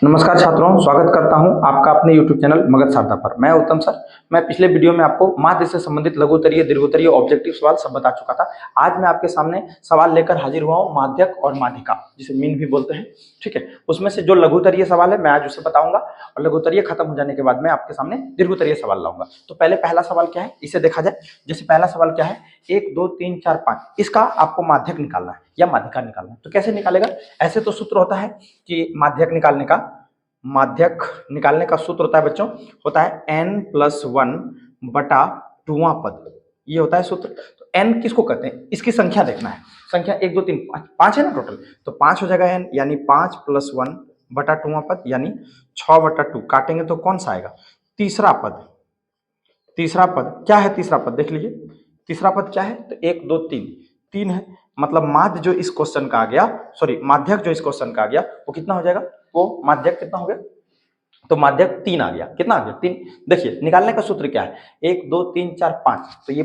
नमस्कार छात्रों, स्वागत करता हूं आपका अपने YouTube चैनल मगध शारदा पर। मैं उत्तम सर। मैं पिछले वीडियो में आपको माध्य से संबंधित लघुत्तरीय दीर्घोत्तरीय ऑब्जेक्टिव सवाल सब बता चुका था। आज मैं आपके सामने सवाल लेकर हाजिर हुआ हूं माध्यक और माध्यिका, जिसे मीन भी बोलते हैं। ठीक है, उसमें से जो लघुत्तरीय सवाल है मैं आज उसे बताऊंगा और लघुत्तरीय खत्म हो जाने के बाद मैं आपके सामने दीर्घोत्तरीय सवाल लाऊंगा। तो पहले पहला सवाल क्या है इसे देखा जाए। जैसे पहला सवाल क्या है, 1 2 3 4 5, इसका आपको माध्यक निकालना है या माध्यिका निकालना है। तो कैसे निकालेगा? ऐसे तो सूत्र होता है कि माध्यक निकालने का सूत्र होता है बच्चों, होता है n+1 बटा 2वां पद। ये होता है सूत्र। तो n किसको कहते हैं, इसकी संख्या देखना है। संख्या 1 2 3 5 है ना टोटल, तो 5 हो जाएगा n, यानी 5+1 बटा 2वां पद, यानी 6 बटा 2। काटेंगे तो कौन सा आएगा? तीसरा पद। तीसरा पद क्या है? तीसरा पद देख लीजिए, तीसरा पद क्या है? तो 1 2 3 3 है। मतलब माध्य जो इस क्वेश्चन का आ गया, सॉरी माध्यक जो इस क्वेश्चन का आ गया वो कितना हो जाएगा? वो माध्यक कितना हो गया? तो माध्यक 3 आ गया। कितना आ गया? 3। देखिए निकालने का सूत्र क्या है, 1 2 3 4 5, तो ये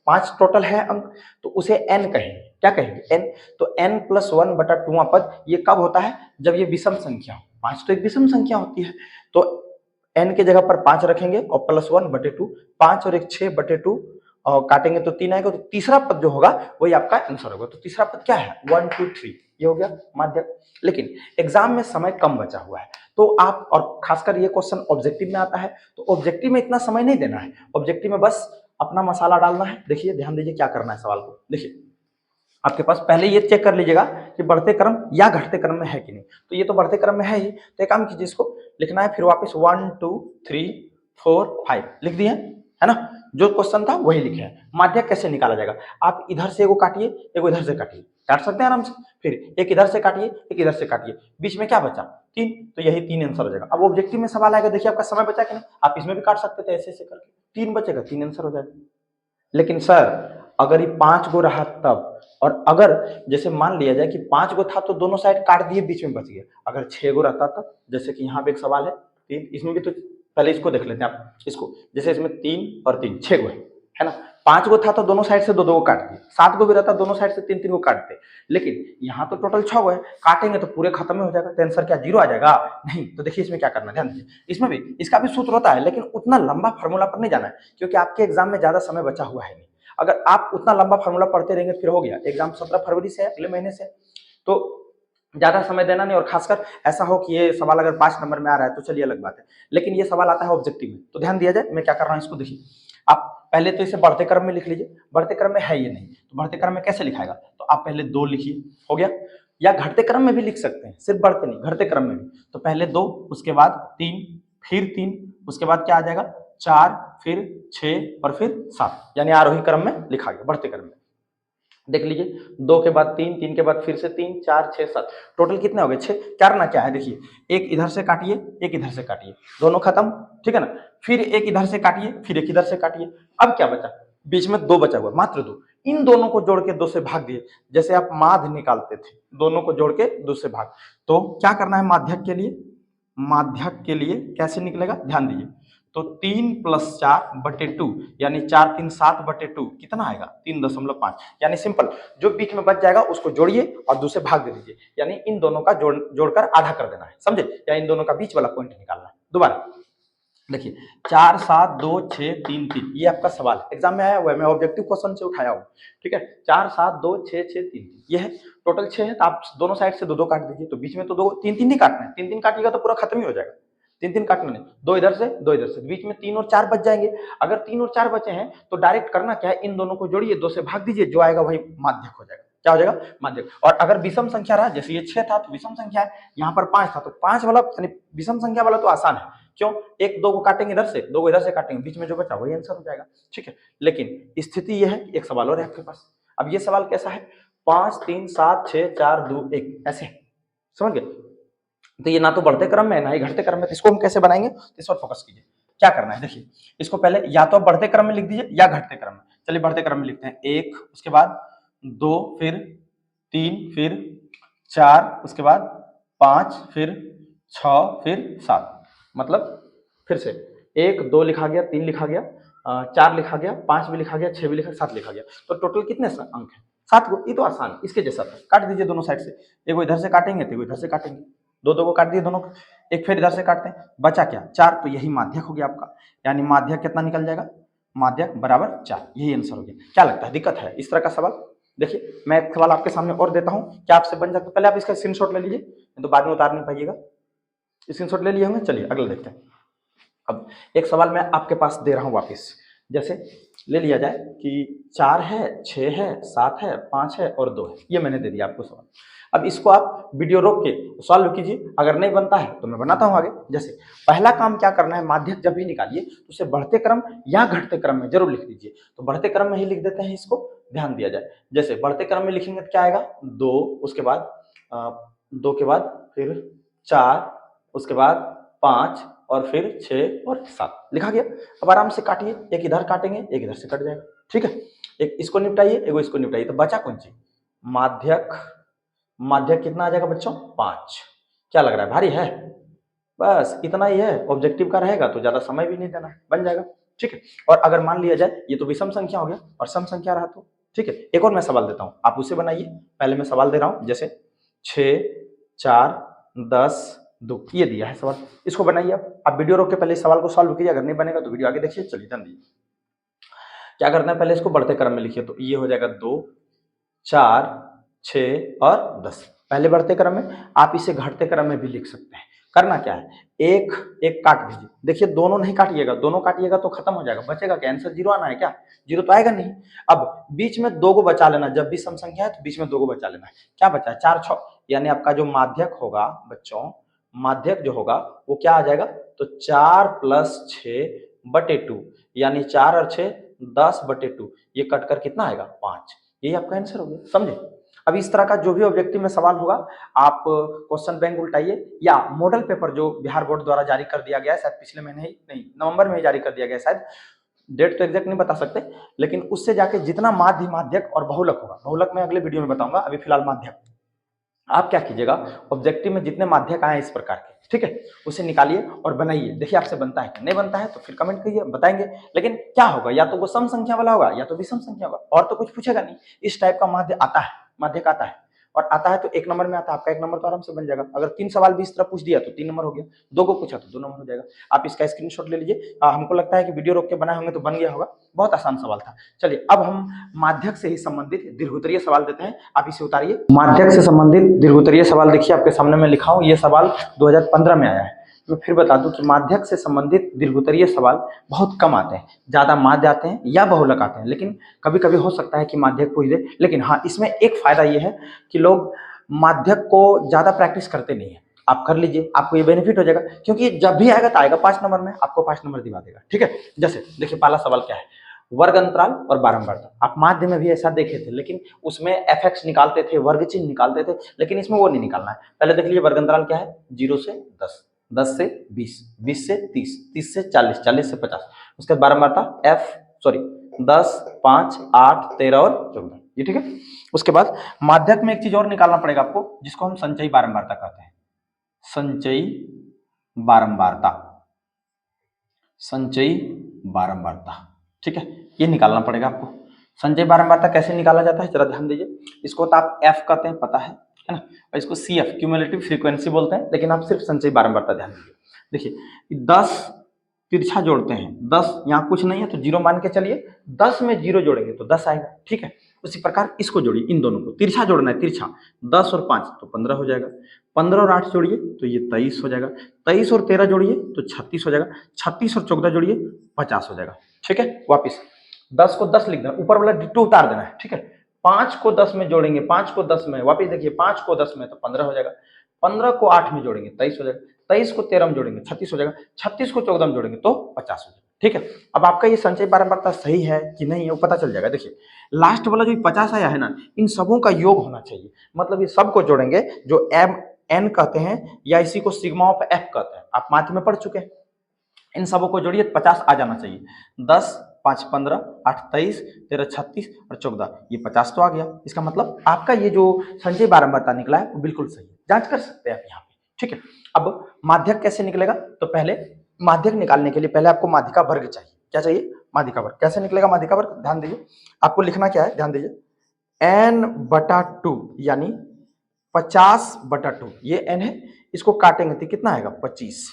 5 टोटल है अंक, तो उसे n कहेंगे। क्या कहेंगे? n। तो n+1 बटा 2वां पद ये कब होता है? जब ये विषम संख्या हो। 5 तो एक विषम संख्या होती है, तो n के जगह पर 5 रखेंगे और +1 बटे 2, 5 और 1 6 बटे 2, और काटेंगे तो 3 आएगा। तो तीसरा पद जो होगा वही आपका आंसर होगा। तो तीसरा पद क्या है? 1 2 3, ये हो गया माध्यक। लेकिन एग्जाम में समय कम बचा हुआ है, तो आप, और खासकर ये क्वेश्चन ऑब्जेक्टिव में आता है, तो ऑब्जेक्टिव में इतना समय नहीं देना है। ऑब्जेक्टिव में बस अपना मसाला डालना है। देखिए ध्यान दीजिए क्या करना है सवाल को। देखिए आपके पास पहले ये चेक कर लीजिएगा कि बढ़ते क्रम या घटते क्रम में है कि नहीं। तो ये तो बढ़ते क्रम में है ही, तो एक काम कीजिए, इसको लिखना है फिर वापस 1 2 3 4 5 लिख दिए, है ना? जो क्वेश्चन था वही लिखे हैं। माध्यक कैसे निकाला जाएगा? आप इधर से एगो काटिए, एगो इधर से काटिए, काट सकते हैं आराम से। फिर एक इधर से काटिए, एक इधर से काटिए, बीच में क्या बचा? 3, तो यही 3 आंसर हो जाएगा। अब ऑब्जेक्टिव में सवाल आएगा, देखिए आपका समय बचा कि नहीं। आप इसमें भी काट सकते थे ऐसे ऐसे करके, 3 बचेगा, 3 आंसर हो जाएगा। लेकिन सर अगर ये 5 गो रहा तब, और अगर जैसे मान लिया जाए कि 5 गो था तो दोनों साइड काट दिए, बीच में बच गया। अगर 6 गो रहता तब, जैसे कि यहाँ पे एक सवाल है 3, इसमें भी तो पहले इसको देख लेते हैं आप। इसको जैसे इसमें 3 और 3 6 गो है ना। 5 गो था तो दोनों साइड से 2 2 गो काट दिए, 7 गो भी रहता दोनों साइड से 3 3 गो काटते। लेकिन यहाँ तो टोटल 6 गो है, काटेंगे तो पूरे खत्म में हो जाएगा। तो आंसर क्या 0 आ जाएगा? नहीं। तो देखिए इसमें क्या करना है, ध्यान दीजिए। इसमें भी इसका भी सूत्र होता है, लेकिन उतना लंबा फार्मूला पर नहीं जाना है, क्योंकि आपके एग्जाम में ज्यादा समय बचा हुआ है नहीं। अगर आप उतना लंबा फार्मूला पढ़ते रहेंगे फिर हो गया, एग्जाम 17 फरवरी से है, अगले महीने से, तो ज्यादा समय देना नहीं। और खासकर ऐसा हो कि ये सवाल अगर 5 नंबर में आ रहा है तो चलिए अलग बात है, लेकिन ये सवाल आता है ऑब्जेक्टिव में, तो ध्यान दिया जाए। मैं क्या कर रहा हूँ इसको देखिए, आप पहले तो इसे बढ़ते क्रम में लिख लीजिए। बढ़ते क्रम में है ये नहीं, तो बढ़ते क्रम में कैसे लिखाएगा? तो आप पहले 2 लिखिए, हो गया। या घटते क्रम में भी लिख सकते हैं, सिर्फ बढ़ते नहीं, घटते क्रम में भी। तो पहले 2, उसके बाद 3, फिर 3, उसके बाद क्या आ जाएगा? 4, फिर 6 और फिर 7, यानी आरोही क्रम में लिखा गया बढ़ते क्रम में। देख लीजिए 2 के बाद 3, 3 के बाद फिर से 3 4 6 7, टोटल कितने हो गए? 6। करना क्या है देखिए, एक इधर से काटिए, एक इधर से काटिए, दोनों खत्म, ठीक है ना। फिर एक इधर से काटिए, फिर एक इधर से काटिए। अब क्या बचा? बीच में 2 बचा हुआ, मात्र 2। इन दोनों को जोड़ के 2 से भाग दिए, जैसे आप माध्य निकालते थे, दोनों को जोड़ के 2 से भाग। तो क्या करना है माध्यक के लिए? माध्यक के लिए कैसे निकलेगा ध्यान दीजिए। तो 3 + 4 बटे 2, यानी 4 3 7 बटे 2 कितना आएगा? 3.5, यानी सिंपल, जो बीच में बच जाएगा उसको जोड़िए और 2 से भाग दे दीजिए, यानी इन दोनों का जोड़कर आधा कर देना है, समझे? या इन दोनों का बीच वाला पॉइंट निकालना है। दोबारा देखिए 4 7 2 6 3 3, ये आपका सवाल है, एग्जाम में आया हुआ है, मैं ऑब्जेक्टिव क्वेश्चन से उठाया हूँ, ठीक है। 4 7 2 6 6 3, ये है टोटल 6 है। तो आप दोनों साइड से 2 2 काट दीजिए, तो बीच में तो 2 3 3 नहीं काटना है, 3 3 काटिएगा तो पूरा खत्म ही हो जाएगा। 3 3 काटना नहीं, 2 इधर से 2 इधर से, बीच में 3 और 4 बच जाएंगे। अगर 3 और 4 बचे हैं तो डायरेक्ट करना क्या है, इन दोनों को जोड़िए, 2 से भाग दीजिए, जो आएगा वही माध्यक हो जाएगा। क्या हो जाएगा? माध्यक। और अगर विषम संख्या रहा, जैसे ये 6 था तो विषम संख्या है, यहाँ पर 5 था तो 5 वाला यानी विषम संख्या वाला तो आसान है। क्यों? 1 2 को काटेंगे इधर से, 2 को इधर से काटेंगे, बीच में जो बचा वही आंसर हो जाएगा, ठीक है। लेकिन स्थिति यह है कि एक सवाल और है आपके पास। अब ये सवाल कैसा है? 5 3 7 6 4 2 1, ऐसे, समझ गए? तो ये ना तो बढ़ते क्रम में है ना ही घटते क्रम में, तो इसको हम कैसे बनाएंगे? तो इस पर फोकस कीजिए। क्या करना है देखिए, इसको पहले या तो बढ़ते क्रम में लिख दीजिए या घटते क्रम में। चलिए बढ़ते क्रम में लिखते हैं, 1, उसके बाद 2, फिर 3, फिर 4, उसके बाद 5, फिर 6, फिर 7। मतलब फिर से 1 2 लिखा गया, 3 लिखा गया, 4 लिखा गया, 5 भी लिखा गया, 6 भी लिखा, 7 लिखा गया। तो टोटल कितने अंक है? 7 को। ये तो आसान, इसके जैसा था, काट दीजिए दोनों साइड से, एगो इधर से काटेंगे तो एगो इधर से काटेंगे, दो दो को काट दिए दोनों को, एक फिर इधर से काटते हैं, बचा क्या 4, तो यही माध्यक हो गया आपका, यानी माध्यक कितना निकल जाएगा, माध्यक बराबर 4, यही आंसर हो गया। क्या लगता है दिक्कत है इस तरह का सवाल? देखिए मैं एक सवाल आपके सामने और देता हूं, क्या आपसे बन जाता है? पहले आप इसका स्क्रीनशॉट ले लीजिए, तो बाद में उतार नहीं पाइएगा। स्क्रीनशॉट ले लिए होंगे, चलिए अगला देखते हैं। अब एक सवाल मैं आपके पास दे रहा हूं वापस, जैसे ले लिया जाए कि 4 है, 6 है, 7 है, 5 है और 2 है, ये मैंने दे दिया आपको सवाल। अब इसको आप वीडियो रोक के सॉल्व कीजिए, अगर नहीं बनता है तो मैं बनाता हूं आगे। जैसे पहला काम क्या करना है, माध्यक जब भी निकालिए तो उसे बढ़ते क्रम या घटते क्रम में जरूर लिख दीजिए। तो बढ़ते क्रम में ही लिख देते हैं, इसको ध्यान दिया जाए। जैसे बढ़ते क्रम में लिखेंगे तो क्या आएगा, 2, उसके बाद 2 के बाद फिर 4, उसके बाद 5 और फिर 6 और 7 लिखा गया। अब आराम से काटिए, एक इधर काटेंगे एक इधर से कट जाएगा, ठीक है। एक इसको निपटाइए, एक इसको निपटाइए, तो बचा कौन सी, माध्यक। माध्यक कितना आ जाएगा बच्चों, 5। क्या लग रहा है, भारी है? बस इतना ही है, ऑब्जेक्टिव का रहेगा तो ज्यादा समय भी नहीं देना, बन जाएगा, ठीक है। और अगर मान लिया जाए ये तो विषम संख्या हो गया और सम संख्या रहा तो ठीक है। एक और मैं सवाल देता हूं, आप उसे बनाइए। पहले मैं सवाल दे रहा हूं, जैसे 6, 4, 10, 2 ये दिया है सवाल, इसको बनाइए आप वीडियो रोक के पहले इस सवाल को सॉल्व कीजिए, अगर नहीं बनेगा तो वीडियो आगे देखिए। चलिए ध्यान दीजिए, क्या करना है, पहले इसको बढ़ते क्रम में लिखिए, तो ये हो जाएगा 2, 4, 6 और 10। पहले बढ़ते क्रम में, आप इसे घटते क्रम में भी लिख सकते हैं। करना क्या है, एक एक काट दीजिए। देखिए दोनों नहीं काटिएगा, दोनों काटिएगा तो खत्म हो जाएगा, बचेगा क्या, आंसर 0 आना है क्या, 0 तो आएगा नहीं। अब बीच में 2 को बचा लेना, जब भी सम संख्या है तो बीच में 2 को बचा लेना है। क्या बचा है, 4, 6, यानी आपका जो माध्यक होगा बच्चों, माध्यक जो होगा वो क्या आ जाएगा, तो 4 + 6/2, यानी 4 और 6 10/2, ये कटकर कितना आएगा, 5। यही आपका आंसर हो गया, समझे। अब इस तरह का जो भी ऑब्जेक्टिव में सवाल होगा, आप क्वेश्चन बैंक उल्टाइए या मॉडल पेपर जो बिहार बोर्ड द्वारा जारी कर दिया गया है, शायद पिछले महीने ही नहीं, नवंबर में ही जारी कर दिया गया है शायद, डेट तो एग्जैक्ट नहीं बता सकते, लेकिन उससे जाके जितना माध्य, माध्यक और बहुलक होगा, बहुलक मैं अगले वीडियो में बताऊंगा, अभी फिलहाल माध्यक। आप क्या कीजिएगा, ऑब्जेक्टिव में जितने माध्यक आए इस प्रकार के, ठीक है, उसे निकालिए और बनाइए, देखिए आपसे बनता है कि नहीं बनता है तो फिर कमेंट करिए, बताएंगे। लेकिन क्या होगा, या तो वो सम संख्या वाला होगा या तो विषम संख्या होगा, और तो कुछ पूछेगा नहीं। इस टाइप का माध्य आता है, माध्यक आता है, और आता है तो 1 नंबर में आता है, आपका 1 नंबर तो आराम से बन जाएगा। अगर 3 सवाल भी इस तरह पूछ दिया तो 3 नंबर हो गया, 2 को पूछा तो 2 नंबर हो जाएगा। आप इसका स्क्रीनशॉट ले लीजिए। हमको लगता है कि वीडियो रोक के बनाए होंगे तो बन गया होगा, बहुत आसान सवाल था। चलिए अब हम माध्यक से ही संबंधित दीर्घोत्तरीय सवाल देते हैं, आप इसे उतारिए। माध्यक से संबंधित दीर्घोत्तरीय सवाल देखिए आपके सामने मैं लिखा हूं, ये सवाल 2015 में आया है। मैं फिर बता दूं कि माध्यक से संबंधित दीर्घोत्तरीय सवाल बहुत कम आते हैं, ज्यादा माध्य आते हैं या बहुलक आते हैं, लेकिन कभी कभी हो सकता है कि माध्यक पूछ दे। लेकिन हाँ, इसमें एक फायदा ये है कि लोग माध्यक को ज्यादा प्रैक्टिस करते नहीं है, आप कर लीजिए, आपको ये बेनिफिट हो जाएगा, क्योंकि जब भी आएगा तो आएगा 5 नंबर में, आपको 5 नंबर दिवा देगा, ठीक है। जैसे देखिए पहला सवाल क्या है, वर्ग अंतराल और बारंबारता। आप माध्य में भी ऐसा देखे थे, लेकिन उसमें fx निकालते थे, वर्ग चिन्ह निकालते थे, लेकिन इसमें वो नहीं निकालना है। पहले देख लीजिए वर्ग अंतराल क्या है, 0 से 10, 10 से 20, 20 से 30, 30 से 40, 40 से 50। उसके बाद बारंबारता 10, 5, 8, 13 और 14, ये ठीक है। उसके बाद माध्यक में एक चीज और निकालना पड़ेगा आपको, जिसको हम संचयी बारंबारता कहते हैं, संचयी बारंबारता, संचयी बारंबारता, ठीक है, ये निकालना पड़ेगा आपको। संचयी बारंबारता कैसे निकाला जाता है जरा ध्यान दीजिए। इसको तो आप f कहते हैं, पता है ना, और इसको CF क्यूमुलेटिव फ्रीक्वेंसी बोलते हैं, लेकिन आप सिर्फ संचयी बारंबारता ध्यान दीजिए। देखिए 10 तिरछा जोड़ते हैं, 10 यहाँ कुछ नहीं है तो 0 मान के चलिए, 10 में 0 जोड़ेंगे तो 10 आएगा, ठीक है। उसी प्रकार इसको जोड़िए, इन दोनों को तिरछा जोड़ना है, तिरछा 10 और 5 तो 15 हो जाएगा, 15 और 8 जोड़िए तो ये 23 हो जाएगा, 23 और 13 जोड़िए तो 36 हो जाएगा, 36 और 14 जोड़िए 50 हो जाएगा, ठीक है। वापिस 10 को 10 लिख देना, ऊपर वाला डिट्टो उतार देना है, ठीक है। 5 को 10 में जोड़ेंगे, 5 को 10 में, वापिस देखिए 5 को 10 में तो 15 हो जाएगा, 15 को 8 में जोड़ेंगे 23 हो जाएगा, 23 को 13 में जोड़ेंगे 36 हो जाएगा, 36 को 14 में जोड़ेंगे तो 50 हो जाएगा, ठीक है। अब आपका ये संचयी बारंबारता सही है कि नहीं है वो पता चल जाएगा। देखिए लास्ट वाला जो 50 आया है ना, इन सबों का योग होना चाहिए, मतलब ये सबको जोड़ेंगे, जो n कहते हैं या इसी को सिग्मा ऑफ f कहते हैं, आप माध्यम में पढ़ चुके हैं। इन सबों को जोड़िए 50 आ जाना चाहिए, 10, 5, 15, 8, 23, 13, 36 और 14, ये 50 तो आ गया। इसका मतलब आपका ये जो संचयी बारंबारता निकला है वो बिल्कुल सही है, जांच कर सकते हैं आप यहाँ पे, ठीक है। अब माध्यक कैसे निकलेगा, तो पहले माध्यक निकालने के लिए पहले आपको माध्य का वर्ग चाहिए। क्या चाहिए, माध्य का वर्ग। कैसे निकलेगा माध्य का वर्ग, ध्यान दीजिए, आपको लिखना क्या है, ध्यान दीजिए, n/2 यानी 50/2 ये n है, इसको काटेंगे तो कितना आएगा 25,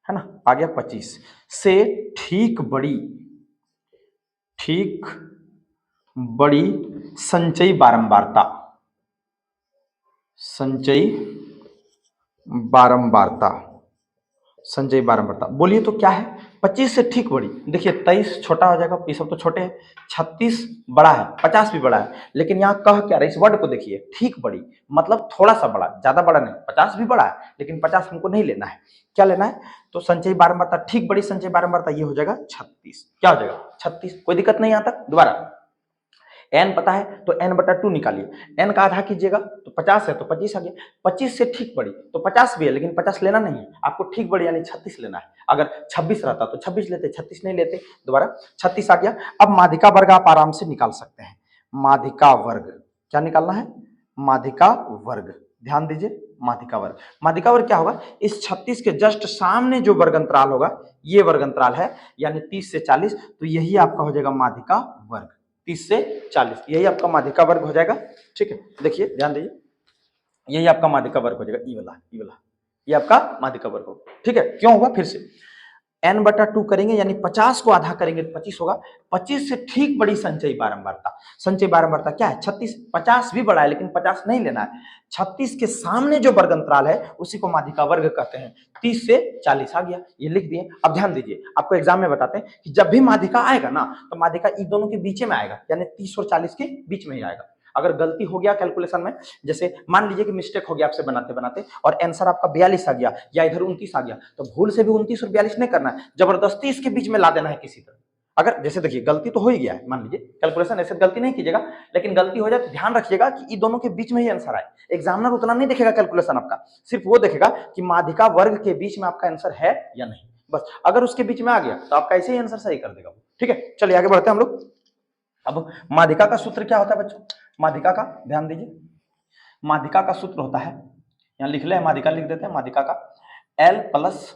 है ना, आ गया 25 से ठीक बड़ी संचयी बारंबारता, संचयी बारंबारता बोलिए तो क्या है? 25 से ठीक बड़ी, देखिए 23 छोटा हो जाएगा, ये सब तो छोटे हैं, 36 बड़ा है, 50 भी बड़ा है, लेकिन यहाँ कह क्या रहा है, इस वर्ड को देखिए, ठीक बड़ी मतलब थोड़ा सा बड़ा, ज्यादा बड़ा नहीं। 50 भी बड़ा है लेकिन 50 हमको नहीं लेना है, क्या लेना है? तो संचयी बारंबारता, ठीक बड़ी संचयी बारंबारता ये हो जाएगा 36। क्या हो जाएगा? 36। कोई दिक्कत नहीं यहाँ तक? दोबारा n पता है तो n/2 निकालिए, n का आधा कीजिएगा तो 50 है तो 25 आ गया। 25 से ठीक बड़ी तो 50 भी है, लेकिन 50 लेना नहीं है आपको, ठीक बड़ी यानी 36 लेना है। अगर 26 रहता तो 26 लेते, 36 नहीं लेते। दोबारा 36 आ गया। अब माध्यिका वर्ग आप आराम से निकाल सकते हैं। माध्यिका वर्ग क्या निकालना है? माध्यिका वर्ग, ध्यान दीजिए, माध्यिका वर्ग। माध्यिका वर्ग क्या होगा? इस 36 के जस्ट सामने जो वर्ग अंतराल होगा, ये वर्ग अंतराल है, यानी 30 से 40, तो यही आपका हो जाएगा माध्यिका वर्ग। 30 से 40 यही आपका माध्यिका वर्ग हो जाएगा। ठीक है, देखिए ध्यान दीजिए, यही आपका माध्यिका वर्ग हो जाएगा, ई वाला ये आपका माध्यिका वर्ग होगा। ठीक है, क्यों होगा? फिर से n/2 करेंगे यानी 50 को आधा करेंगे तो 25 होगा। 25 से ठीक बड़ी संचयी बारंबारता, संचयी बारंबारता क्या है? 36। 50 भी बड़ा है लेकिन 50 नहीं लेना है। 36 के सामने जो वर्ग अंतराल है उसी को माध्यिका वर्ग कहते हैं। 30 से 40 आ गया, ये लिख दिए। अब ध्यान दीजिए, आपको एग्जाम में बताते हैं कि जब भी माध्यिका आएगा ना, तो माध्यिका इन दोनों के बीच में आएगा, यानी 30 और 40 के बीच में ही आएगा। अगर गलती हो गया कैलकुलेशन में, जैसे मान लीजिए कि मिस्टेक हो गया आपसे बनाते बनाते और आंसर आपका 42 आ गया या इधर 29 आ गया, तो भूल से भी 29 और 42 नहीं करना है, जबरदस्ती इसके बीच में ला देना है किसी तरह। अगर जैसे देखिए गलती तो हो ही गया है, मान लीजिए कैलकुलेशन ऐसे गलती नहीं कीजिएगा, लेकिन गलती हो जाए तो ध्यान रखिएगा कि इन दोनों के बीच में ही आंसर आए। एग्जामिनर उतना नहीं देखेगा कैलकुलेशन आपका, सिर्फ वो देखेगा कि माध्यिका वर्ग के बीच में आपका आंसर है या नहीं, बस। अगर उसके बीच में आ गया तो आपका ऐसे ही आंसर सही कर देगा। ठीक है, चलिए आगे बढ़ते हैं हम लोग। अब माध्यिका का सूत्र क्या होता है बच्चों? माध्यिका का ध्यान दीजिए, माध्यिका का सूत्र होता है, यहां लिख ले, माध्यिका लिख देते हैं। माध्यिका का L +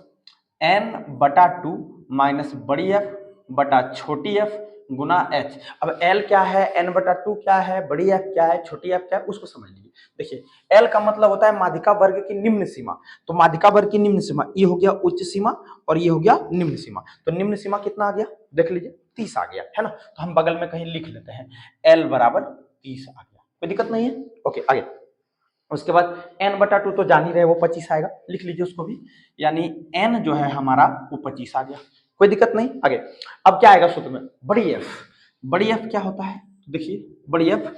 n/2 माइनस बड़ी एफ बटा छोटी एफ गुना H। अब L क्या है, n/2 क्या है, बड़ी एफ क्या है, छोटी एफ क्या है, उसको समझ लीजिए। देखिए L का मतलब होता है माध्यिका वर्ग की निम्न सीमा, तो माध्यिका वर्ग की निम्न सीमा ये हो गया उच्च सीमा और ये हो गया निम्न सीमा। तो निम्न सीमा कितना आ गया? देख लीजिए 30 आ गया, है ना। तो हम बगल में कहीं लिख लेते हैं L = 30 आ गया, कोई दिक्कत नहीं है। ओके, आगे। उसके बाद n/2 तो जान ही रहे, वो 25 आएगा, लिख लीजिए उसको भी, यानी n जो है हमारा वो 25 आ गया, कोई दिक्कत नहीं। आगे अब क्या आएगा सूत्र में? बड़ी एफ। बड़ी एफ क्या होता है? देखिए बड़ी एफ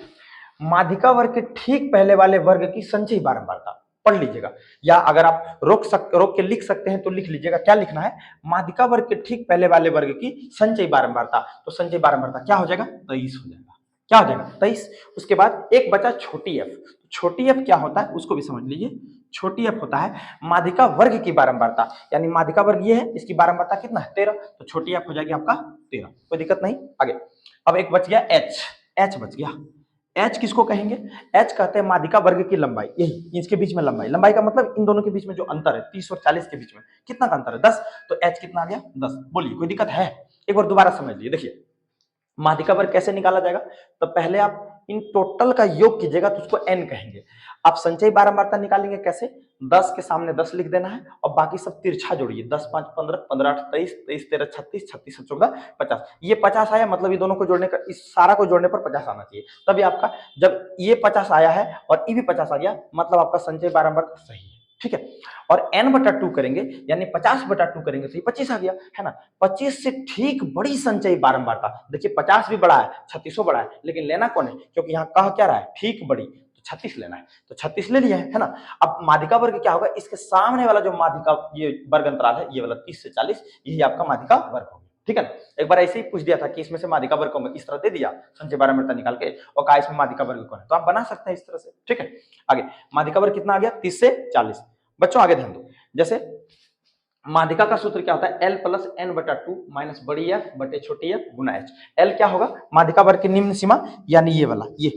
माध्यिका वर्ग के ठीक पहले वाले वर्ग की संचयी बारंबारता, पढ़ लीजिएगा, या अगर आप रोक के लिख सकते हैं तो लिख लीजिएगा। क्या लिखना है? माध्यिका वर्ग के ठीक पहले वाले वर्ग की संचयी बारंबारता। तो संचयी बारंबारता क्या हो जाएगा? 23 हो जाएगा। क्या हो जाएगा? 23। उसके बाद एक बचा छोटी एफ। छोटी एफ क्या होता है उसको भी समझ लीजिए। छोटी एफ होता है माध्यिका वर्ग की बारंबारता, यानी माध्यिका वर्ग ये है, इसकी बारंबारता कितना है? 13। तो छोटी एफ हो जाएगी आपका 13, कोई दिक्कत नहीं। आगे अब एक बच गया एच। एच बच गया। एच किसको कहेंगे? एच कहते हैं माध्यिका वर्ग की लंबाई, यही इसके बीच में लंबाई। लंबाई का मतलब इन दोनों के बीच में जो अंतर है 30 और 40 के बीच में कितना का अंतर है? 10। तो एच कितना आ गया? 10। बोलिए कोई दिक्कत है? एक बार दोबारा समझ लीजिए। देखिए माध्यिका वर्ग कैसे निकाला जाएगा? तो पहले आप इन टोटल का योग कीजिएगा तो उसको n कहेंगे। आप संचयी बारंबारता निकालेंगे कैसे? 10 के सामने 10 लिख देना है और बाकी सब तिरछा जोड़िए। 10 5 15, 15 8 23, 23 13 36, 36 14 50। ये 50 आया मतलब ये दोनों को जोड़ने का, इस सारा को जोड़ने पर 50 आना चाहिए। तभी आपका, जब ये 50 आया है और ये भी 50 आ गया, मतलब आपका संचयी बारंबारता सही है। ठीक है, और n/2 करेंगे यानी 50/2 करेंगे तो ये 25 आ गया, है ना। 25 से ठीक बड़ी संचयी बारंबारता, देखिए 50 भी बड़ा है, 36 बड़ा है, लेकिन लेना कौन है? क्योंकि यहाँ कह क्या रहा है? ठीक बड़ी, तो 36 लेना है, तो 36 ले लिया है ना। अब माध्यिका वर्ग क्या होगा? इसके सामने वाला जो माध्यिका ये वर्ग अंतराल है, ये वाला 30 से 40, यही आपका माध्यिका वर्ग होगा। ठीक है, एक बार ऐसे ही पूछ दिया था कि इसमें से माध्यिका वर्ग को इस तरह दे दिया संचयी बारंबारता निकाल के, और कहा इसमें माध्यिका वर्ग कौन है, तो आप बना सकते हैं इस तरह से। ठीक है, आगे माध्यिका वर्ग कितना आ गया? 30 से 40। बच्चों आगे ध्यान दो, जैसे माध्यिका का सूत्र क्या होता है? L + n/2 माइनस बड़ी एफ बटे छोटी एफ गुना H। L क्या होगा? माध्यिका वर्ग की निम्न सीमा, यानी ये वाला, ये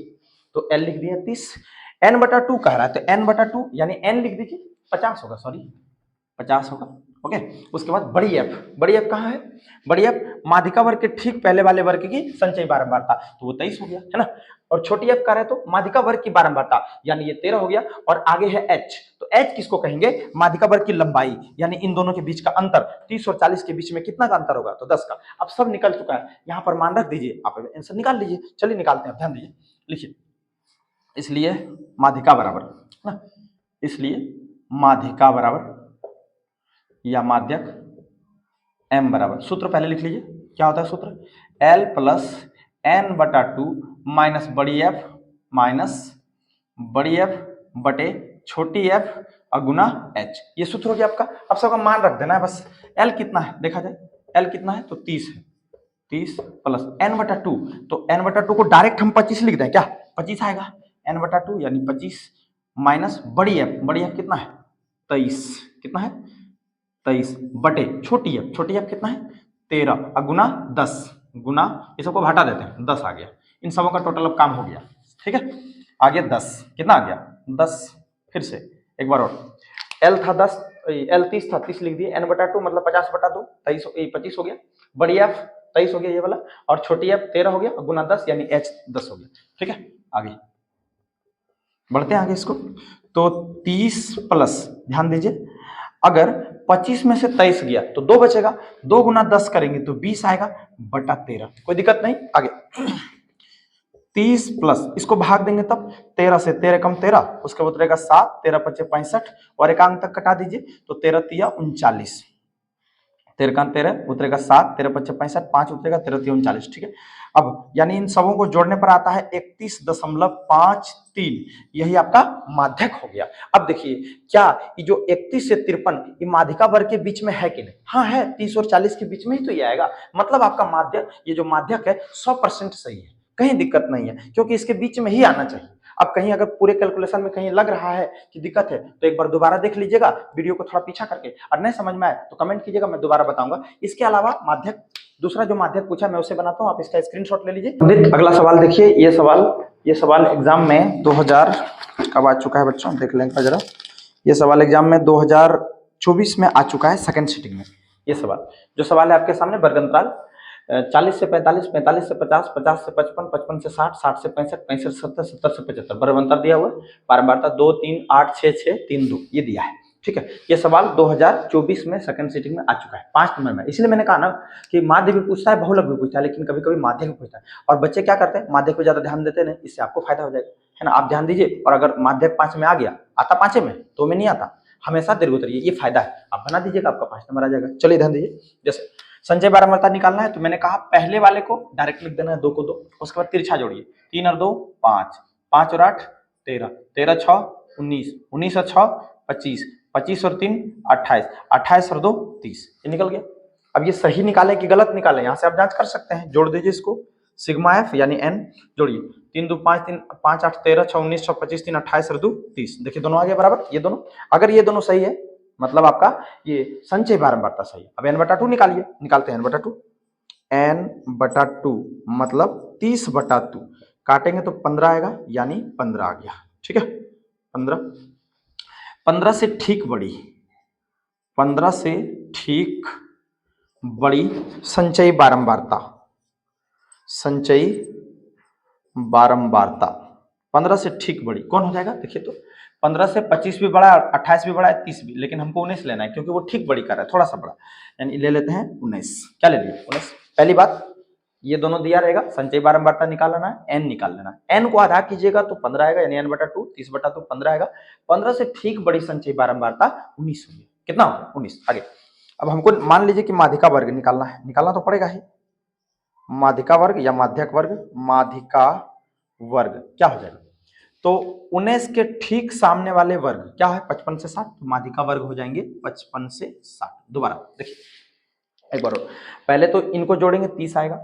तो L लिख दिया 30। n/2 कह रहा है तो n/2 यानी n लिख दीजिए, 50 होगा, सॉरी 50 होगा। ओके। उसके बाद बड़ी एफ कहाँ है? बड़ी एफ माध्यिका वर्ग के ठीक पहले वाले वर्ग की संचयी बारंबारता, तो वो 23 हो गया है ना। और छोटी एफ का रहे तो माध्यिका वर्ग की बारंबारता, यानी ये 13 हो गया। और आगे है एच, तो एच किसको कहेंगे? माध्यिका वर्ग की लंबाई, यानी इन दोनों के बीच का अंतर 30 और 40 के बीच में कितना का अंतर होगा? तो 10 का। अब सब निकल चुका है, यहाँ पर मान रख दीजिए, आप आंसर निकाल लीजिए। चलिए निकालते हैं, ध्यान दीजिए, लिखिए। इसलिए माध्यिका बराबर है ना, इसलिए माध्यिका बराबर या माध्यक m बराबर, सूत्र पहले लिख लीजिए। क्या होता है सूत्र? L प्लस n बटा 2 माइनस बड़ी f बटे छोटी f और गुना h, ये सूत्र हो गया आपका। अब सबका मान रख देना है बस। L कितना है देखा जाए, L कितना है? तो 30 है, 30 प्लस n बटा 2, तो n बटा 2 को डायरेक्ट हम 25 लिख दें क्या? 25 आएगा, n बटा 2 यानी 25 माइनस बड़ी f कितना है? 23, कितना है? 23 बटे छोटी एफ कितना है? 13 और गुना 10, गुना ये सबको घटा देते हैं, 10 आ गया। इन सबों का टोटल अब काम हो गया, ठीक है। आ गया 10, कितना आ गया? 10। फिर से एक बार और, एल था 10, एल 30 था, 30 लिख दिए। एन बटा 2 मतलब 50 बटा 2, 25 हो गया। बड़ी एफ 23 हो गया ये वाला, और छोटी एफ 13 हो गया, गुना 10 यानी एच 10 हो गया, ठीक है। आगे बढ़ते हैं आगे इसको। तो 30 प्लस, ध्यान दीजिए, अगर 25 में से 23 गया तो 2 बचेगा, 2 गुना 10 करेंगे तो 20 आएगा बटा 13, कोई दिक्कत नहीं। आगे 30 प्लस, इसको भाग देंगे तब 13 से 13 कम 13, उसके बाद उतरेगा 7, 13 पचे 65 और एक अंक तक कटा दीजिए, तो 13 तिया 39, 13 का 13 उतरेगा 7, 13 पचे 65, 5 उतरेगा, 13 तिया 39, ठीक है। अब यानी इन सबों को जोड़ने पर आता है 31.53, यही आपका माध्यक हो गया। अब देखिए, क्या ये जो 31 से 53 ये माध्यिका वर्ग के बीच में है कि नहीं? हाँ है, 30 और 40 के बीच में ही तो ये आएगा। मतलब आपका माध्यक, ये जो माध्यक है 100% सही है, कहीं दिक्कत नहीं है, क्योंकि इसके बीच में ही आना चाहिए। अब कहीं अगर पूरे कैलकुलेशन में कहीं लग रहा है कि दिक्कत है, तो एक बार दोबारा देख लीजिएगा वीडियो को थोड़ा पीछा करके, और नहीं समझ में आए तो कमेंट कीजिएगा, मैं दोबारा बताऊंगा। इसके अलावा माध्यक, दूसरा जो माध्यक पूछा मैं उसे बनाता हूं, आप इसका स्क्रीनशॉट ले लीजिए। अगला सवाल देखिए, ये सवाल एग्जाम में 2000 कब आ चुका है बच्चों, देख लेंगे जरा। ये सवाल एग्जाम में 2024 में आ चुका है, सेकंड सिटिंग में। ये सवाल, जो सवाल है आपके सामने, वर्गंतराल 40 से 45, 45 से 50, 50 से 55, 55 से 60, 60 से 65, 65 से 70, 70 से 75, वर्गंतर दिया हुआ है। बारंबारता 2, 3, 8, 6, 6, 3, 2 ये दिया है, ठीक है। ये सवाल 2024 में सेकंड सिटिंग में आ चुका है, 5 नंबर में। इसलिए मैंने कहा ना कि माध्य भी पूछता है, बहुलक भी पूछता है, लेकिन कभी कभी माध्य भी पूछता है। और बच्चे क्या करते हैं, माध्य को ज्यादा ध्यान देते हैं, इससे आपको फायदा हो जाएगा, है ना। आप ध्यान दीजिए, और अगर माध्य 5 में आ गया, आता 5 में, 2 में नहीं आता, हमेशा दीर्घोत्तरीय, ये फायदा है। आप बना दीजिएगा, आपका 5 नंबर आ जाएगा। चलिए ध्यान दीजिए, जैसे संचय बारंबारता निकालना है, तो मैंने कहा पहले वाले को डायरेक्ट लिख देना है, 2 को 2, उसके बाद तिरछा जोड़िए, 3 और 2 5, 5 और 8 13, 13 6 19, 19 और 6 25, 25 और 3 28, 28 और 2 30, ये निकल गया। अब ये सही निकाले कि गलत निकाले, यहाँ से आप जांच कर सकते हैं। जोड़ दीजिए इसको, सिग्मा एफ यानी एन जोड़िए, 3 2 5 3 5 8 13 6 19 6 25 3 28 और 2 30, देखिए दोनों आ गए बराबर। ये दोनों, अगर ये दोनों सही है मतलब आपका ये संचय बारंबारता सही है। अब n बटा 2 निकालिए, निकालते हैं n बटा 2, n बटा 2 मतलब 30 बटा 2, काटेंगे तो 15 आएगा, यानी 15 आ गया, ठीक है। 15 से ठीक बड़ी, 15 से ठीक बड़ी संचयी बारंबारता, संचयी बारंबारता 15 से ठीक बड़ी कौन हो जाएगा? देखिए तो 15 से 25 भी बड़ा है, 28 भी बड़ा है, 30 भी, लेकिन हमको 19 लेना है क्योंकि वो ठीक बड़ी कर रहा है, थोड़ा सा बड़ा, यानी ले लेते हैं 19। क्या ले लिए? 19। पहली बात, ये दोनों दिया रहेगा, संचयी बारंबारता निकाल लेना है, n निकाल लेना है। n को आधा कीजिएगा तो 15 आएगा, यानी n बटा 2, 30 बटा 2 15 आएगा। 15 से ठीक बड़ी संचयी बारंबारता 19 होगी। कितना? 19। आगे अब हमको मान लीजिए कि माध्यिका वर्ग निकालना है, निकालना तो पड़ेगा ही। माध्यिका वर्ग या माध्यक वर्ग, माध्यिका वर्ग क्या हो जाएगा? तो 19 के ठीक सामने वाले वर्ग क्या है? 55 से 60, तो माध्यिका वर्ग हो जाएंगे 55 से 60। दोबारा देखिए एक बार और, पहले तो इनको जोड़ेंगे 30 आएगा,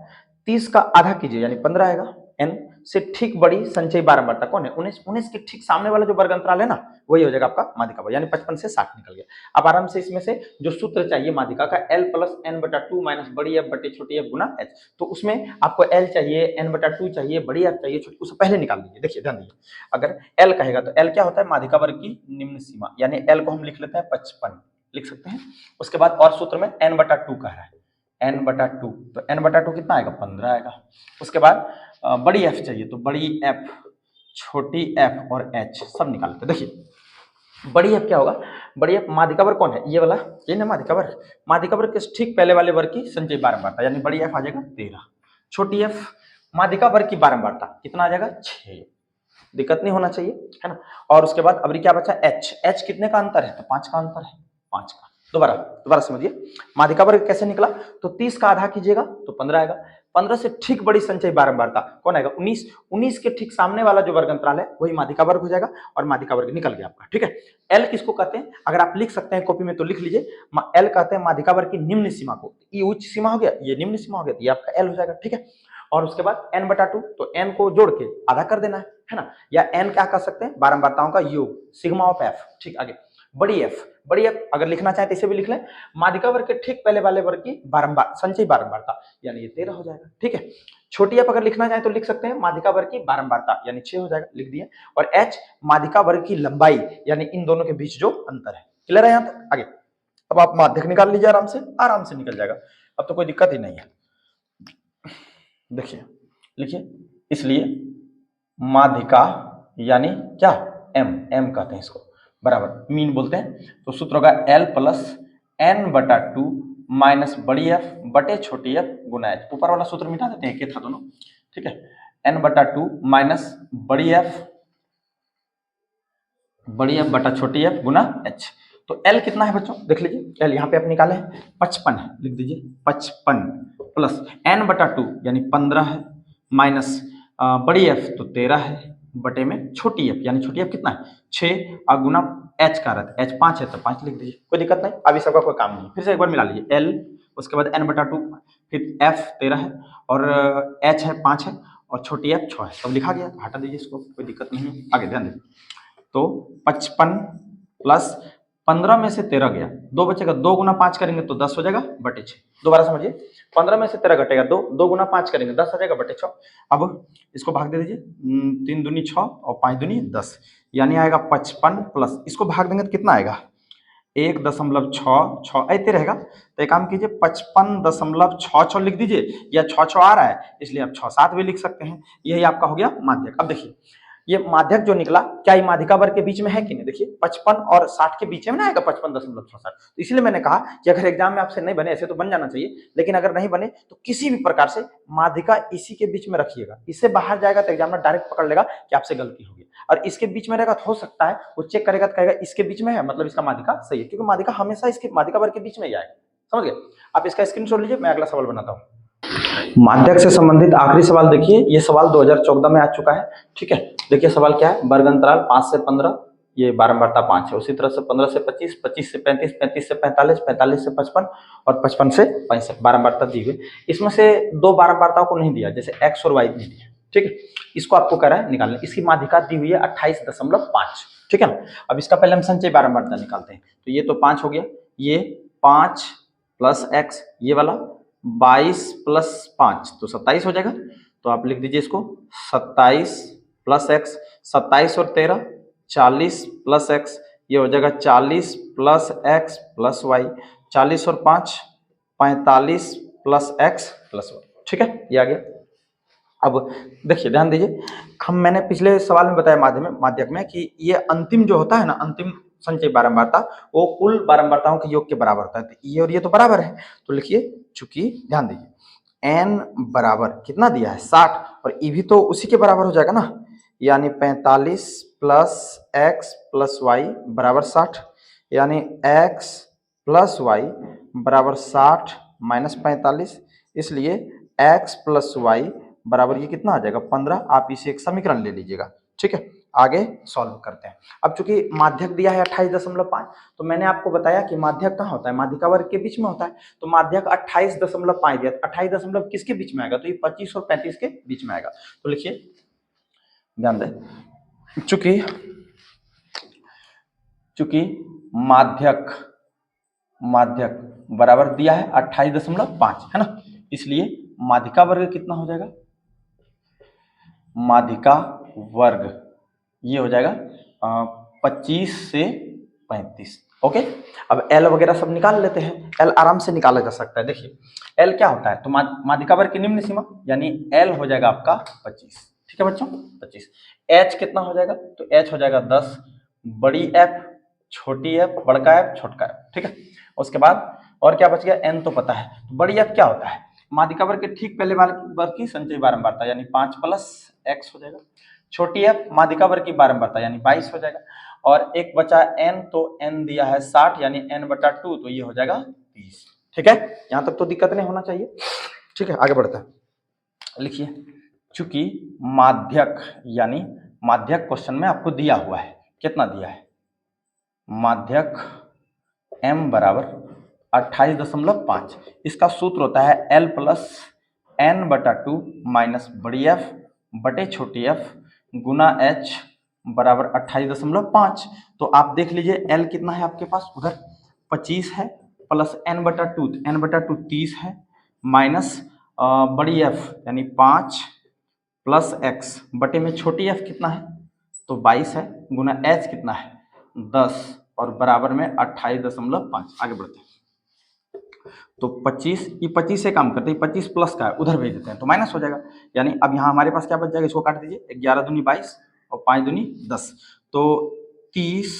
30 का आधा कीजिए यानी 15 आएगा। n से ठीक बड़ी संचयी बारंबारता कौन है? 19। 19 के ठीक सामने वाला जो वर्ग अंतराल है ना, वही हो जाएगा आपका माध्यिका वर्ग, यानी 55 से 60 निकल गया। अब आराम से इसमें से जो सूत्र चाहिए माध्यिका का, l प्लस n बटा 2 माइनस बड़ी f बटे छोटी f गुना h, तो उसमें आपको l चाहिए, n बटा 2 चाहिए, बड़ी f चाहिए, छोटी, उसे पहले निकाल लीजिए। देखिए ध्यान दीजिए, अगर l कहेगा तो l क्या होता है? माध्यिका वर्ग की निम्न सीमा, यानी l को हम लिख लेते हैं 55, लिख सकते हैं। उसके बाद और सूत्र में n/2 कह रहा है, n/2, तो n/2 कितना आएगा, 15 आएगा। उसके बाद बड़ी f चाहिए, तो बड़ी f, छोटी f और h सब निकालते हैं। देखिए बड़ी f क्या होगा, बड़ी f माध्यिका वर्ग कौन है, ये वाला, ये ना माध्यिका वर्ग, माध्यिका वर्ग के ठीक पहले वाले वर्ग की संचयी बारंबारता, यानी बड़ी f आ जाएगा 13। छोटी f माध्यिका वर्ग की बारंबारता कितना आ जाएगा, 6। दिक्कत नहीं होना चाहिए, है ना। और उसके बाद अभी क्या बचा, h कितने का अंतर है, तो 5 का अंतर है, 5 का। दोबारा समझिए, माध्यिका वर्ग कैसे निकला, तो 30 का आधा कीजिएगा तो 15 आएगा। 15 से ठीक बड़ी संचयी बारंबारता कौन आएगा, 19। 19 के ठीक सामने वाला जो वर्ग अंतराल है वही माध्यिका वर्ग हो जाएगा, और माध्यिका वर्ग निकल गया आपका, ठीक है। एल किसको कहते हैं, अगर आप लिख सकते हैं कॉपी में तो लिख लीजिए, एल कहते हैं माध्यिका वर्ग की निम्न सीमा को। ये उच्च सीमा हो गया, ये निम्न सीमा हो गया, तो ये आपका एल हो जाएगा, ठीक है। और उसके बाद n/2, तो n को जोड़ के आधा कर देना है ना, या n क्या कर सकते हैं, बारंबारताओं का योग, सिग्मा ऑफ f, ठीक। आगे बड़ी f अगर लिखना चाहे तो इसे भी लिख लें, माध्यिका वर्ग के ठीक पहले वाले वर्ग की बारंबार संचयी बारंबारता, यानी ये 13 हो जाएगा, ठीक है। छोटी f अगर लिखना चाहे तो लिख सकते हैं माध्यिका वर्ग की बारंबारता, यानी 6 हो जाएगा, लिख दिए। और h माध्यिका वर्ग की लंबाई, यानी इन दोनों के बीच जो अंतर है। क्लियर है यहाँ तक, आगे अब आप माध्यक निकाल लीजिए, आराम से निकल जाएगा, अब तो कोई दिक्कत ही नहीं है। देखिए लिखिए, इसलिए माध्यिका यानी क्या, m कहते हैं इसको, बराबर मीन बोलते हैं, तो सूत्र होगा l प्लस n/2 माइनस बड़ी f बटे छोटी f गुना h। ऊपर वाला सूत्र मिटा देते हैं, एक था दोनों, ठीक है। n/2 माइनस बड़ी f बटा छोटी f गुना h। तो l कितना है बच्चों, देख लीजिए, l यहाँ पे आप निकाले 55 है, लिख दीजिए 55 प्लस n/2 यानी 15 है, माइनस बड़ी f तो 13 है, बटे में छोटी f, यानी छोटी f कितना है 6, और गुना h का रहता है, h 5 है तो 5 लिख दीजिए, कोई दिक्कत नहीं, अभी सबका कोई काम नहीं। फिर से एक बार मिला लीजिए, l उसके बाद n/2, फिर f 13 है, और h है 5 है, और छोटी f 6 है, सब लिखा गया, हटा दीजिए इसको, कोई दिक्कत नहीं है। आगे ध्यान दीजिए, तो 55 प्लस 15 में से 13 गया, 2 बचेगा, 2 गुना 5 करेंगे तो 10 हो जाएगा बटे 6। दोबारा समझिए, 15 में से 13 घटेगा 2, 2 गुना 5 करेंगे 10 हो जाएगा बटे 6। अब इसको भाग दे दीजिए, 3 दूनी 6 और 5 दूनी 10, यानी आएगा 55 प्लस, इसको भाग देंगे तो कितना आएगा 1.66 ऐसे रहेगा, तो एक काम कीजिए 55.66 लिख दीजिए, या 6 आ रहा है इसलिए आप 6-7 भी लिख सकते हैं, यही आपका हो गया माध्यक। अब देखिए ये माध्यक जो निकला, क्या ये माध्यिका वर्ग के बीच में है कि नहीं, देखिए 55 और 60 के बीच में ना आएगा 55.67, तो इसलिए मैंने कहा कि अगर एग्जाम में आपसे नहीं बने, ऐसे तो बन जाना चाहिए, लेकिन अगर नहीं बने तो किसी भी प्रकार से माध्यिका इसी के बीच में रखिएगा, इससे बाहर जाएगा तो एग्जामिनर डायरेक्ट पकड़ लेगा कि आपसे गलती होगी, और इसके बीच में रहेगा तो हो सकता है वो चेक करेगा तो कहेगा इसके बीच में है, मतलब इसका माध्यिका सही है, क्योंकि माध्यिका हमेशा इसके माध्यिका वर्ग के बीच में ही आएगा, समझ गए। आप इसका स्क्रीनशॉट लीजिए, मैं अगला सवाल बनाता हूँ। माध्यक से संबंधित आखिरी सवाल देखिए, ये सवाल 2014 में आ चुका है, ठीक है। देखिए सवाल क्या है, वर्ग अंतराल 5 से 15, ये बारंबारता 5 है, उसी तरह से 15 से 25, 25 से 35, 35 से 45, 45 से 55 और 55 से 65 बारंबारता दी हुई। इसमें से 2 बारंबारताओं को नहीं दिया, जैसे x और y नहीं दिया, ठीक है। इसको आपको कह रहा है निकालने, इसकी माध्यिका दी हुई है 28.5, ठीक है ना। अब इसका पहले हम संचयी बारंबारता निकालते हैं, तो ये तो 5 हो गया, ये 5 प्लस x, ये वाला 22 प्लस 5 तो 27 हो जाएगा, तो आप लिख दीजिए इसको 27 प्लस x, 27 और 13 40 प्लस x, ये हो जाएगा 40 प्लस x प्लस y, 40 और 5 45 प्लस x प्लस y, ठीक है, ये आ गया। अब देखिए ध्यान दीजिए, मैंने पिछले सवाल में बताया माध्यक में कि ये अंतिम जो होता है ना, अंतिम संचयी बारंबारता वो कुल बारंबारताओं के योग के बराबर होता है, तो ये और ये तो बराबर है, तो लिखिए चूंकि ध्यान दीजिए n बराबर कितना दिया है 60, और ये भी तो उसी के बराबर हो जाएगा ना, यानी 45 प्लस x प्लस वाई बराबर 60, यानी x प्लस वाई बराबर 60 माइनस 45, इसलिए x प्लस वाई बराबर ये कितना आ जाएगा 15। आप इसे एक समीकरण ले लीजिएगा, ठीक है। आगे सॉल्व करते हैं। अब चूंकि माध्यक दिया है 28.5, तो मैंने आपको बताया कि माध्यक कहाँ होता है, माध्यिका वर्ग के बीच में होता है, तो माध्यक 28.5 दिया, 28 किसके बीच में आएगा, तो ये 25 और 35 के बीच में आएगा। तो लिखिए ध्यान दें, चूंकि माध्यक बराबर दिया है 28.5 है ना, इसलिए माध्यिका वर्ग कितना हो जाएगा, माध्यिका वर्ग ये हो जाएगा 25 से 35, ओके, अब एल वगैरह सब निकाल लेते हैं। एल आराम से निकाला जा सकता है। देखिए एल क्या होता है, तो माध्यिका वर्ग की निम्न सीमा यानी एल हो जाएगा आपका 25। ठीक है बच्चों, 25। एच कितना हो जाएगा, तो एच हो जाएगा 10, बड़ी एफ, छोटी एफ, बड़का एफ, छोटका एफ। ठीक है, उसके बाद और क्या बच गया, एन तो पता है। तो बड़ी एफ क्या होता है, माध्यिका वर्ग के ठीक पहले वर्ग की संचयी बारंबारता यानी 5 प्लस एक्स हो जाएगा। छोटी एफ माध्यिका वर्ग की बारंबारता यानी 22 हो जाएगा। और एक बचा एन, तो एन दिया है 60 यानी एन बटा 2, तो ये हो जाएगा 30। ठीक है, यहां तक तो दिक्कत नहीं होना चाहिए। ठीक है, आगे बढ़ते हैं। लिखिए, चूंकि माध्यक यानी माध्यक क्वेश्चन में आपको दिया हुआ है, कितना दिया है, माध्यक m बराबर 28.5। इसका सूत्र होता है L प्लस एन बटा 2 माइनस बड़ी एफ बटे छोटी एफ गुना h बराबर 28.5। तो आप देख लीजिए L कितना है आपके पास, उधर 25 है, प्लस n बटा 2, n बटा 2 30 है, माइनस बड़ी f यानी 5 प्लस x बटे में छोटी f कितना है, तो 22 है, गुना h कितना है 10 और बराबर में 28.5। आगे बढ़ते हैं, तो 25, ये 25 से काम करते हैं, 25 प्लस का है उधर भेज देते हैं तो माइनस हो जाएगा। यानी अब यहाँ हमारे पास क्या बच जाएगा, इसको काट दीजिए, 11 दूनी 22 और 5 दूनी 10, तो 30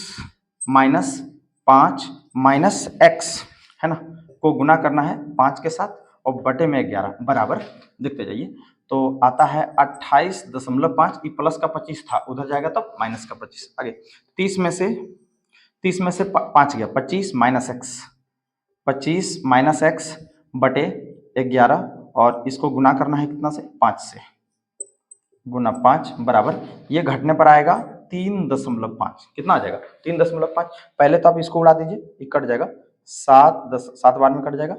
माइनस 5 माइनस एक्स है ना, को गुना करना है 5 के साथ और बटे में 11 बराबर, देखते जाइए, तो आता है 28.5। ये प्लस का 25 था, उधर जाएगा तो माइनस का 25। आगे 30 में से 5 गया, 25 माइनस एक्स, 25 माइनस एक्स बटे 11 और इसको गुना करना है कितना से, 5 से, गुना 5 बराबर, ये घटने पर आएगा 3.5। कितना आ जाएगा, 3.5। पहले तो आप इसको उड़ा दीजिए, ये कट जाएगा, 7 बार में कट जाएगा,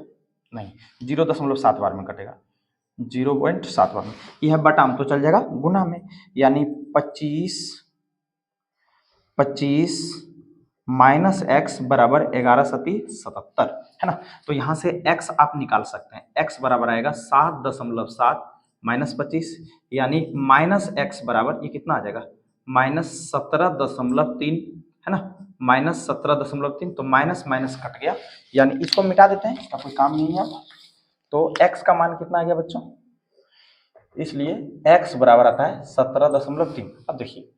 नहीं 0.7 बार में कटेगा, 0.7 बार में। यह बटाम तो चल जाएगा गुना में, यानी 25 माइनस एक्स बराबर 11 सती 77 है ना। तो यहां से x आप निकाल सकते हैं, x बराबर आएगा 7.7 माइनस 25 यानी माइनस एक्स बराबर ये कितना आ जाएगा, माइनस 17.3 है ना, माइनस 17.3। तो माइनस माइनस कट गया, यानी इसको मिटा देते हैं, इसका कोई काम नहीं है। तो x का मान कितना आ गया बच्चों, इसलिए x बराबर आता है 17.3। अब देखिए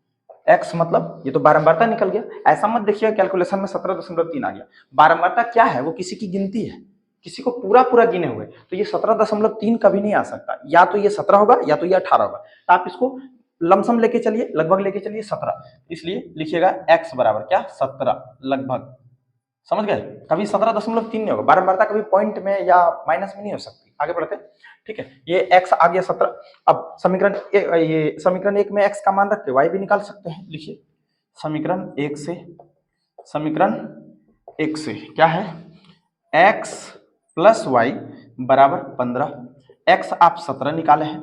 x मतलब ये तो बारंबारता निकल गया, ऐसा मत देखिए कैलकुलेशन में 17.3 आ गया। बारंबारता क्या है, वो किसी की गिनती है, किसी को पूरा पूरा गिने हुए, तो ये 17.3 कभी नहीं आ सकता, या तो ये 17 होगा या तो ये 18 होगा। तो आप इसको लमसम लेके चलिए, लगभग लेके चलिए 17, इसलिए लिखिएगा x बराबर क्या 17 लगभग, समझ गए, कभी 17.3 नहीं होगा। बारंबारता कभी पॉइंट में या माइनस में नहीं हो सकती। आगे बढ़ते हैं, ठीक है, ये x आ गया 17। अब समीकरण समीकरण 1 में x का मान रख के y भी निकाल सकते हैं। लिखिए समीकरण 1 से क्या है, x प्लस वाई बराबर 15, x आप 17 निकाले हैं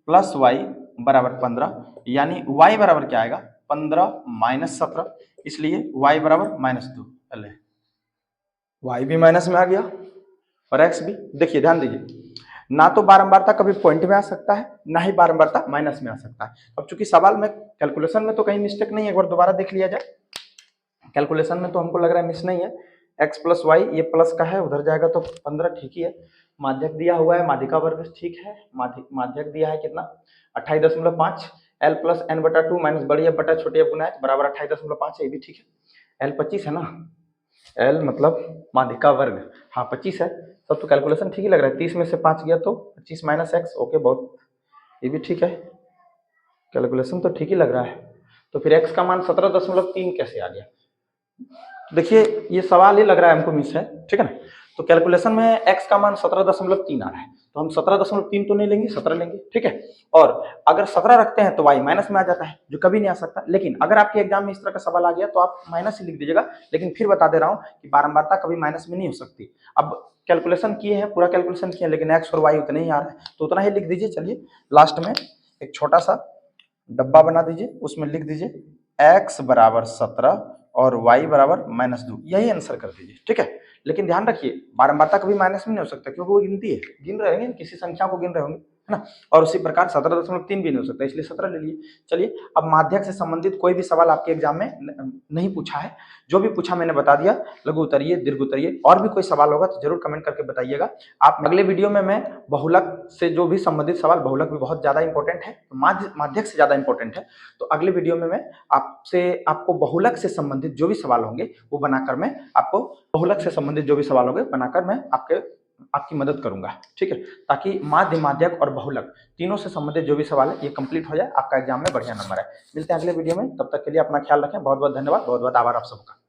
प्लस y बराबर 15, यानी y बराबर क्या आएगा 15 माइनस 17, इसलिए y बराबर -2। y भी माइनस में आ गया और x भी। देखिए ध्यान दीजिए, ना तो बारंबारता कभी पॉइंट में आ सकता है, ना ही बारंबारता माइनस में आ सकता है। अब चूंकि सवाल में कैलकुलेशन में तो कहीं मिस्टेक नहीं है, एक बार दोबारा देख लिया जाए, कैलकुलेशन में तो हमको लग रहा है मिस नहीं है। x प्लस वाई, ये प्लस का है, उधर जाएगा तो 15 ठीक ही है। माध्यक दिया हुआ है, माध्यिका वर्ग ठीक है, माध्यक दिया है कितना 28.5, l प्लस एन बटा 2 माइनस बड़ी एफ बटा छोटी एफ गुना h बराबर 28.5 है, ये भी ठीक है। l 25 है ना, l मतलब माध्यिका वर्ग, हाँ 25 है, सब तो कैलकुलेशन ठीक ही लग रहा है। 30 में से 5 गया तो 25 माइनस एक्स, ओके बहुत, ये भी ठीक है, कैलकुलेशन तो ठीक ही लग रहा है। तो फिर x का मान 17.3 कैसे आ गया, देखिए ये सवाल ही लग रहा है हमको मिस है, ठीक है ना। तो कैलकुलेशन में x का मान 17.3 आ रहा है, तो हम 17.3 तो नहीं लेंगे, 17 लेंगे, ठीक है। और अगर 17 रखते हैं तो y माइनस में आ जाता है, जो कभी नहीं आ सकता। लेकिन अगर आपके एग्जाम में इस तरह का सवाल आ गया तो आप माइनस ही लिख दीजिएगा, लेकिन फिर बता दे रहा हूँ कि बारंबारता कभी माइनस में नहीं हो सकती। अब कैलकुलेशन किए हैं, पूरा कैलकुलेशन किए, लेकिन x और y उतने ही आ रहे हैं, तो उतना ही लिख दीजिए। चलिए लास्ट में एक छोटा सा डब्बा बना दीजिए, उसमें लिख दीजिए x बराबर 17 और y बराबर -2, यही आंसर कर दीजिए, ठीक है। लेकिन ध्यान रखिए बारंबारता कभी माइनस में नहीं हो सकता, क्योंकि वो गिनती है, गिन रहे होंगे, किसी संख्या को गिन रहे होंगे, है ना। और उसी प्रकार 17.3 भी नहीं हो सकता, इसलिए 17 ले लिए। चलिए, अब माध्यक से संबंधित कोई भी सवाल आपके एग्जाम में नहीं पूछा है, जो भी पूछा मैंने बता दिया, लघु उत्तरीय, दीर्घ उत्तरीय, और भी कोई सवाल होगा तो जरूर कमेंट करके बताइएगा। आप अगले वीडियो में मैं बहुलक से जो भी संबंधित सवाल, बहुलक भी बहुत ज्यादा इंपॉर्टेंट है, माध्यक से ज्यादा इंपॉर्टेंट है, तो अगले वीडियो में मैं आपको बहुलक से संबंधित जो भी सवाल होंगे वो बनाकर मैं आपको बहुलक से संबंधित जो भी सवाल होंगे बनाकर मैं आपकी मदद करूंगा, ठीक है, ताकि माध्य, माध्यक और बहुलक तीनों से संबंधित जो भी सवाल है ये कंप्लीट हो जाए, आपका एग्जाम में बढ़िया नंबर है। मिलते हैं अगले वीडियो में, तब तक के लिए अपना ख्याल रखें। बहुत बहुत धन्यवाद, बहुत बहुत आभार आप सबका।